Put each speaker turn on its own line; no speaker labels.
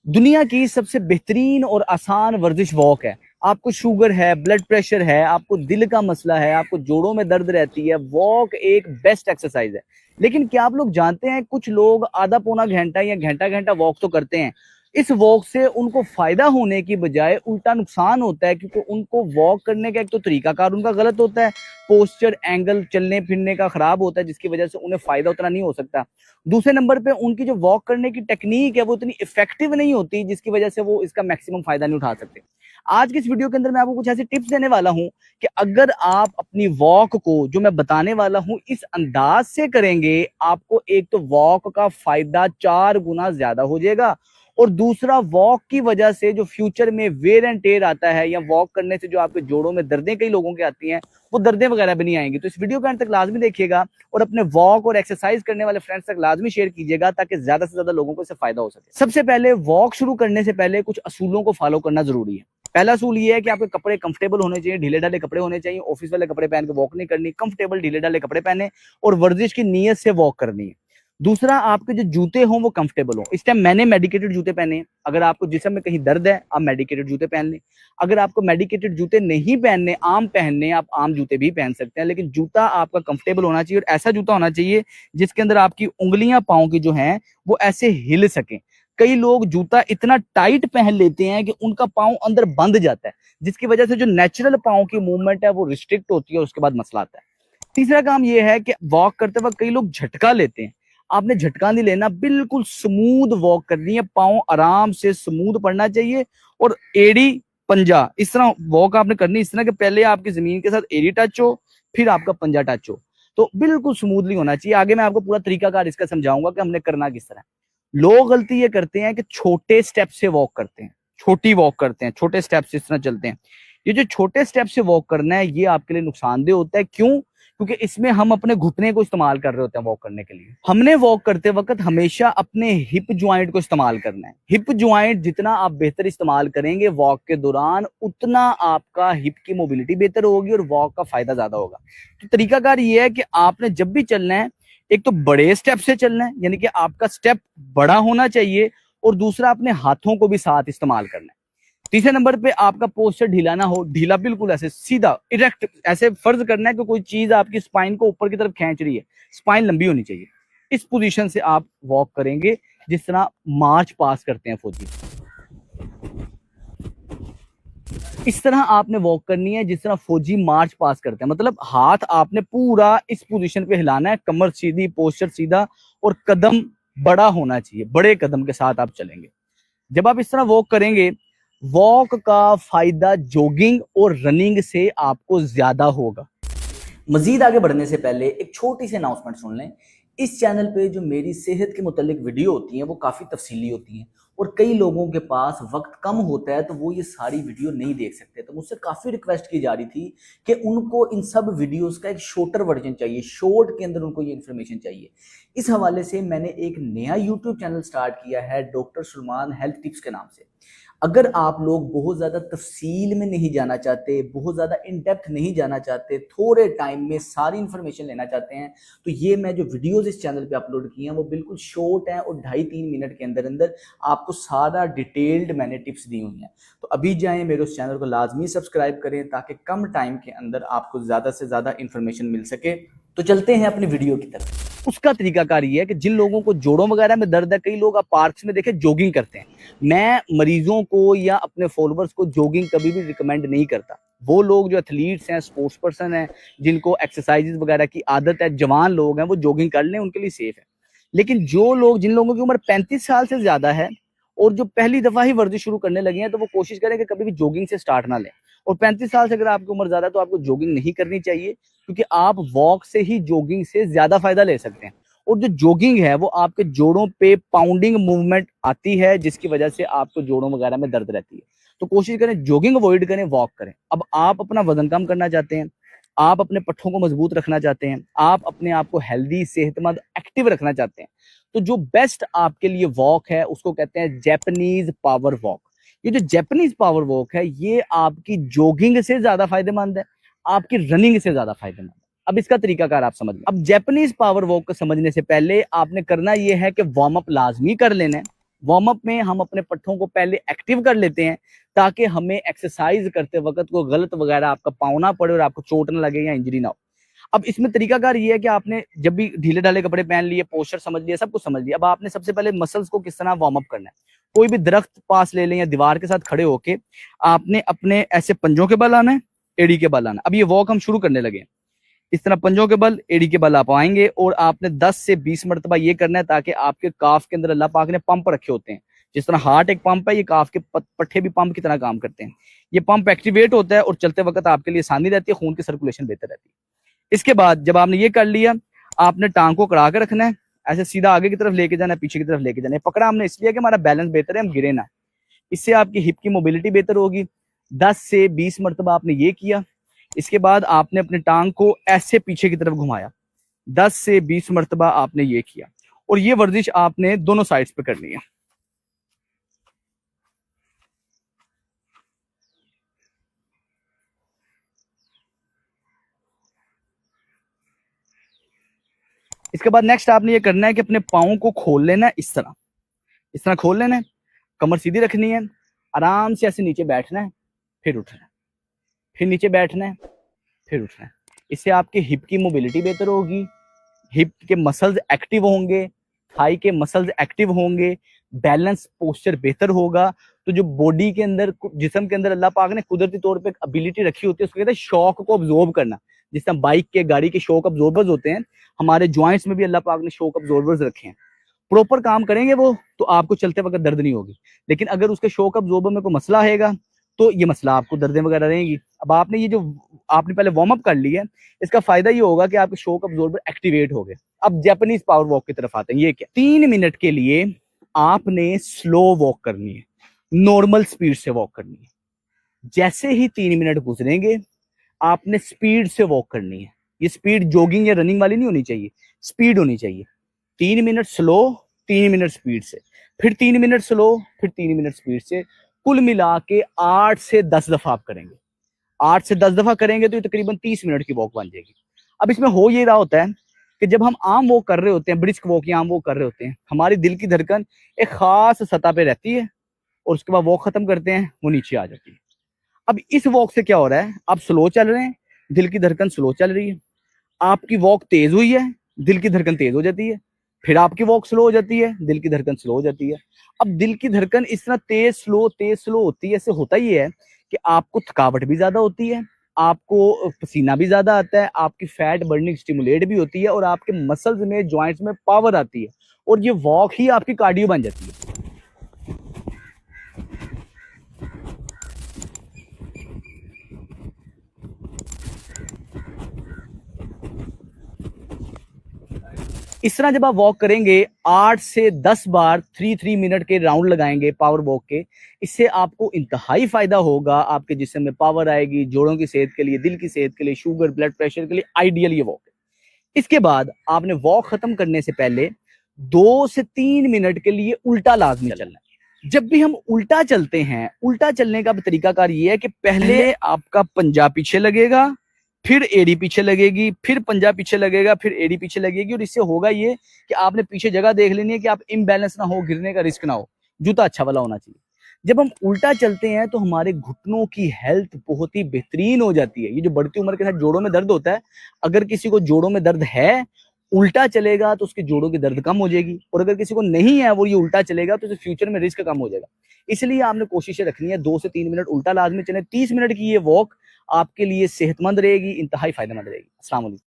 दुनिया की सबसे बेहतरीन और आसान वर्जिश वॉक है। आपको शुगर है, ब्लड प्रेशर है, आपको दिल का मसला है, आपको जोड़ों में दर्द रहती है, वॉक एक बेस्ट एक्सरसाइज है। लेकिन क्या आप लोग जानते हैं, कुछ लोग आधा पौना घंटा या घंटा घंटा वॉक तो करते हैं। इस वॉक से उनको फायदा होने की बजाय उल्टा नुकसान होता है, क्योंकि उनको वॉक करने का एक तो तरीकाकार उनका गलत होता है, पोस्चर एंगल चलने फिरने का खराब होता है, जिसकी वजह से उन्हें फायदा उतना नहीं हो सकता। दूसरे नंबर पे उनकी जो वॉक करने की टेक्निक है वो इतनी इफेक्टिव नहीं होती, जिसकी वजह से वो इसका मैक्सिमम फायदा नहीं उठा सकते। आज की इस वीडियो के अंदर मैं आपको कुछ ऐसी टिप्स देने वाला हूं कि अगर आप अपनी वॉक को, जो मैं बताने वाला हूं, इस अंदाज से करेंगे, आपको एक तो वॉक का फायदा 4 गुना ज्यादा हो जाएगा, और दूसरा वॉक की वजह से जो फ्यूचर में वेयर एंड टेयर आता है, या वॉक करने से जो आपके जोड़ों में दर्दें कई लोगों के आती हैं, वो दर्दें वगैरह भी नहीं आएंगी। तो इस वीडियो के अंत तक लाजमी देखिएगा और अपने वॉक और एक्सरसाइज करने वाले फ्रेंड्स तक लाजमी शेयर कीजिएगा, ताकि ज्यादा से ज्यादा लोगों को इससे फायदा हो सके। सबसे पहले वॉक शुरू करने से पहले कुछ असूलों को फॉलो करना जरूरी है। पहला असूल ये है कि आपके कपड़े कंफर्टेबल होने चाहिए, ढीले ढाले कपड़े होने चाहिए। ऑफिस वाले कपड़े पहन के वॉक नहीं करनी, कंफर्टेबल ढीले ढाले कपड़े पहने और वर्जिश की नीयत से वॉक करनी है। दूसरा, आपके जो जूते हों वो कंफर्टेबल हो। इस टाइम मैंने मेडिकेटेड जूते पहने हैं। अगर आपको जिस्म में कहीं दर्द है, आप मेडिकेटेड जूते पहन लें। अगर आपको मेडिकेटेड जूते नहीं पहनने, आम पहनने, आप आम जूते भी पहन सकते हैं, लेकिन जूता आपका कंफर्टेबल होना चाहिए, और ऐसा जूता होना चाहिए जिसके अंदर आपकी उंगलियां पाँव की जो हैं वो ऐसे हिल सकें। कई लोग जूता इतना टाइट पहन लेते हैं कि उनका पाँव अंदर बंद जाता है, जिसकी वजह से जो नेचुरल पाँव की मूवमेंट है वो रिस्ट्रिक्ट होती है, और उसके बाद मसला आता है। तीसरा काम ये है कि वॉक करते वक्त कई लोग झटका लेते हैं। आपने झटका नहीं लेना, बिल्कुल स्मूथ वॉक करनी है, पाँव आराम से स्मूथ पड़ना चाहिए, और एड़ी पंजा इस तरह वॉक आपने करनी, इस तरह के पहले आपकी जमीन के साथ एड़ी टच हो, फिर आपका पंजा टच हो, तो बिल्कुल स्मूथली होना चाहिए। आगे मैं आपको पूरा तरीकाकार इसका समझाऊंगा कि हमने करना किस तरह। लोग गलती ये करते हैं कि छोटे स्टेप से वॉक करते हैं, छोटी वॉक करते हैं, छोटे स्टेप से इस तरह चलते हैं। ये जो छोटे स्टेप से वॉक करना है, ये आपके लिए नुकसानदेह होता है। क्यों? क्योंकि इसमें हम अपने घुटने को इस्तेमाल कर रहे होते हैं वॉक करने के लिए। हमने वॉक करते वक्त हमेशा अपने हिप ज्वाइंट को इस्तेमाल करना है। हिप ज्वाइंट जितना आप बेहतर इस्तेमाल करेंगे वॉक के दौरान, उतना आपका हिप की मोबिलिटी बेहतर होगी और वॉक का फायदा ज्यादा होगा। तो तरीकाकार ये है कि आपने जब भी चलना है, एक तो बड़े स्टेप से चलना है, यानी कि आपका स्टेप बड़ा होना चाहिए, और दूसरा अपने हाथों को भी साथ इस्तेमाल करना है। तीसरे नंबर पे आपका पोस्चर ढीला ना हो, ढीला बिल्कुल ऐसे सीधा इरेक्ट, ऐसे फर्ज करना है कि कोई चीज आपकी स्पाइन को ऊपर की तरफ खींच रही है, स्पाइन लंबी होनी चाहिए। इस पोजीशन से आप वॉक करेंगे, जिस तरह मार्च पास करते हैं फौजी, इस तरह आपने वॉक करनी है जिस तरह फौजी मार्च पास करते हैं। मतलब हाथ आपने पूरा इस पोजीशन पे हिलाना है, कमर सीधी, पोस्चर सीधा, और कदम बड़ा होना चाहिए, बड़े कदम के साथ आप चलेंगे। जब आप इस तरह वॉक करेंगे, वॉक का फायदा जॉगिंग और रनिंग से आपको ज्यादा होगा। मजीद आगे बढ़ने से पहले एक छोटी सी अनाउंसमेंट सुन लें। इस चैनल पे जो मेरी सेहत के मुतालिक वीडियो होती हैं वो काफ़ी तफसीली होती हैं, और कई लोगों के पास वक्त कम होता है तो वो ये सारी वीडियो नहीं देख सकते। तो मुझसे काफ़ी रिक्वेस्ट की जा रही थी कि उनको इन सब वीडियोस का एक शॉर्टर वर्जन चाहिए, शॉर्ट के अंदर उनको ये इन्फॉर्मेशन चाहिए। इस हवाले से मैंने एक नया यूट्यूब चैनल स्टार्ट किया है, डॉक्टर सलमान हेल्थ टिप्स के नाम से। अगर आप लोग बहुत ज़्यादा तफसील में नहीं जाना चाहते, बहुत ज़्यादा इन डेप्थ नहीं जाना चाहते, थोड़े टाइम में सारी इन्फॉर्मेशन लेना चाहते हैं, तो ये मैं जो वीडियोस इस चैनल पे अपलोड किए हैं वो बिल्कुल शॉर्ट हैं, और 2.5-3 मिनट के अंदर अंदर आपको सारा डिटेल्ड मैंने टिप्स दी हुई हैं। तो अभी जाएं, मेरे उस चैनल को लाजमी सब्सक्राइब करें, ताकि कम टाइम के अंदर आपको ज़्यादा से ज़्यादा इन्फॉर्मेशन मिल सके। तो चलते हैं अपनी वीडियो की तरफ। उसका तरीकाकार ये है कि जिन लोगों को जोड़ों वगैरह में दर्द है, कई लोग आप पार्क्स में देखे जॉगिंग करते हैं। मैं मरीजों को या अपने फॉलोअर्स को जॉगिंग कभी भी रिकमेंड नहीं करता। वो लोग जो एथलीट्स हैं, स्पोर्ट्स पर्सन हैं, जिनको एक्सरसाइजेज वगैरह की आदत है, जवान लोग हैं, वो जॉगिंग कर लें, उनके लिए सेफ है। लेकिन जो लोग, जिन लोगों की उम्र 35 साल से ज्यादा है और जो पहली दफा ही वर्जिश शुरू करने लगे हैं, तो वो कोशिश करें कि कभी भी जॉगिंग से स्टार्ट ना लें। और 35 साल से अगर आपकी उम्र ज्यादा है तो आपको जॉगिंग नहीं करनी चाहिए, क्योंकि आप वॉक से ही जॉगिंग से ज्यादा फायदा ले सकते हैं। और जो जॉगिंग है वो आपके जोड़ों पे पाउंडिंग मूवमेंट आती है, जिसकी वजह से आपको जोड़ों वगैरह में दर्द रहती है। तो कोशिश करें जॉगिंग अवॉइड करें, वॉक करें। अब आप अपना वजन कम करना चाहते हैं, आप अपने पट्ठों को मजबूत रखना चाहते हैं, आप अपने आप को हेल्दी, सेहतमंद, एक्टिव रखना चाहते हैं, तो जो बेस्ट आपके लिए वॉक है उसको कहते हैं जैपनीज पावर वॉक। ये जो जैपनीज पावर वॉक है, ये आपकी जॉगिंग से ज्यादा फायदेमंद है, आपकी रनिंग से ज्यादा फायदेमंद है। अब इसका तरीकाकार आप समझ। अब जैपनीज पावर वॉक को समझने से पहले आपने करना यह है कि वार्म अप लाजमी कर लेना है। वार्म अप में हम अपने पट्ठों को पहले एक्टिव कर लेते हैं ताकि हमें एक्सरसाइज करते वक्त को गलत वगैरह आपका पाँव ना पड़े और आपको चोट ना लगे या इंजरी ना हो। अब इसमें तरीकाकार ये है कि आपने जब भी ढीले ढाले कपड़े पहन लिए, पोस्चर समझ लिया, सब कुछ समझ लिया, अब आपने सबसे पहले मसल्स को किस तरह वार्म अप करना है। कोई भी दरख्त पास ले लें या दीवार के साथ खड़े होके आपने अपने ऐसे पंजों के बल आना है, एड़ी के बल आना है। अब ये वॉक हम शुरू करने लगे, इस तरह पंजों के बल, एड़ी के बल आप आएंगे और आपने 10 से 20 मरतबा ये करना है ताकि आपके काफ के अंदर अल्लाह पाक ने पंप रखे होते हैं। जिस तरह हार्ट एक पंप है, ये काफ के पट्टे भी पंप की तरह काम करते हैं। ये पंप एक्टिवेट होता है और चलते वक्त आपके लिए आसानी रहती है, खून की सर्कुलेशन बेहतर रहती है। इसके बाद जब आपने ये कर लिया, आपने टांग को कड़ा के रखना है, ऐसे सीधा आगे की तरफ लेके जाना है, पीछे की तरफ लेके जाना है। पकड़ा हमने इसलिए कि हमारा बैलेंस बेहतर है, हम गिरे ना। इससे आपकी हिप की मोबिलिटी बेहतर होगी। 10 से 20 मरतबा आपने ये किया। इसके बाद आपने अपने टांग को ऐसे पीछे की तरफ घुमाया, 10 से 20 मरतबा आपने ये किया और ये वर्जिश आपने दोनों साइड्स पे करनी है। इसके बाद नेक्स्ट आपने ये करना है कि अपने पाँव को खोल लेना है, इस तरह खोल लेना है, कमर सीधी रखनी है, आराम से ऐसे नीचे बैठना है, फिर उठना है, फिर नीचे बैठना है, फिर उठना है। इससे आपके हिप की मोबिलिटी बेहतर होगी, हिप के मसल्स एक्टिव होंगे, थाई के मसल्स एक्टिव होंगे, बैलेंस पोस्चर बेहतर होगा। तो जो बॉडी के अंदर, जिस्म के अंदर अल्लाह पाक ने कुदरती तौर पे एबिलिटी रखी होती है, उसको कहते हैं शॉक को अब्जॉर्ब करना। जिस तरह बाइक के, गाड़ी के शॉक अब्जॉर्बर्स होते हैं, हमारे जॉइंट्स में भी अल्लाह पाक ने शॉक अब्जॉर्बर्स रखे हैं। प्रॉपर काम करेंगे वो तो आपको चलते वक्त दर्द नहीं होगी। लेकिन अगर उसके शॉक अब्जॉर्बर में कोई मसला आएगा तो ये मसला आपको दर्दें वगैरह रहेंगी। अब आपने ये जो आपने पहले वार्म अप कर लिया है, इसका फायदा ये होगा कि आपके शॉक अब्जॉर्बर एक्टिवेट हो गए। अब जापानीज पावर वॉक की तरफ आते हैं। ये क्या, 3 मिनट के लिए आपने स्लो वॉक करनी है, नॉर्मल स्पीड से वॉक करनी है। जैसे ही 3 मिनट गुजरेंगे आपने स्पीड से वॉक करनी है। ये स्पीड जॉगिंग या रनिंग वाली नहीं होनी चाहिए, स्पीड होनी चाहिए। 3 मिनट स्लो, 3 मिनट स्पीड से, फिर 3 मिनट स्लो, फिर 3 मिनट स्पीड से, कुल मिला के 8 से 10 दफा आप करेंगे। 8 से 10 दफा करेंगे तो ये तकरीबन 30 मिनट की वॉक बन जाएगी। अब इसमें हो ये रहा होता है कि जब हम आम वॉक कर रहे होते हैं, ब्रिस्क वॉक या आम वॉक कर रहे होते हैं, हमारी दिल की धड़कन एक खास सतह पे रहती है और उसके बाद वॉक खत्म करते हैं, वो नीचे आ जाती है। अब इस वॉक से क्या हो रहा है, आप स्लो चल रहे हैं, दिल की धड़कन स्लो चल रही है, आपकी वॉक तेज हुई है, दिल की धड़कन तेज हो जाती है, फिर आपकी वॉक स्लो हो जाती है, दिल की धड़कन स्लो हो जाती है। अब दिल की धड़कन इस तरह तेज स्लो होती है, ऐसे होता ही है कि आपको थकावट भी ज्यादा होती है, आपको पसीना भी ज्यादा आता है, आपकी फैट बर्निंग स्टिमुलेट भी होती है और आपके मसल्स में, जॉइंट्स में पावर आती है और ये वॉक ही आपकी कार्डियो बन जाती है। इस तरह जब आप वॉक करेंगे 8 से 10 बार 3 मिनट के राउंड लगाएंगे पावर वॉक के, इससे आपको इंतहाई फायदा होगा। आपके जिस्म में पावर आएगी, जोड़ों की सेहत के लिए, दिल की सेहत के लिए, शुगर ब्लड प्रेशर के लिए आइडियल ये वॉक है। इसके बाद आपने वॉक खत्म करने से पहले 2 से 3 मिनट के लिए उल्टा लाजमी चलना है। जब भी हम उल्टा चलते हैं, उल्टा चलने का तरीकाकार ये है कि पहले आपका पंजा पीछे लगेगा, फिर एड़ी पीछे लगेगी, फिर पंजा पीछे लगेगा, फिर एड़ी पीछे लगेगी और इससे होगा ये कि आपने पीछे जगह देख लेनी है कि आप इम्बैलेंस ना हो, गिरने का रिस्क ना हो। जूता अच्छा वाला होना चाहिए। जब हम उल्टा चलते हैं तो हमारे घुटनों की हेल्थ बहुत ही बेहतरीन हो जाती है। ये जो बढ़ती उम्र के साथ जोड़ों में दर्द होता है, अगर किसी को जोड़ों में दर्द है, उल्टा चलेगा तो उसके जोड़ों की दर्द कम हो जाएगी, और अगर किसी को नहीं है, वो ये उल्टा चलेगा तो फ्यूचर में रिस्क कम हो जाएगा। इसलिए आपने कोशिशें रखनी है 2 से 3 मिनट उल्टा लाजमी चले। 30 मिनट की ये वॉक आपके लिए सेहतमंद रहेगी, इंतहाई फायदेमंद रहेगी। अस्सलाम वालेकुम।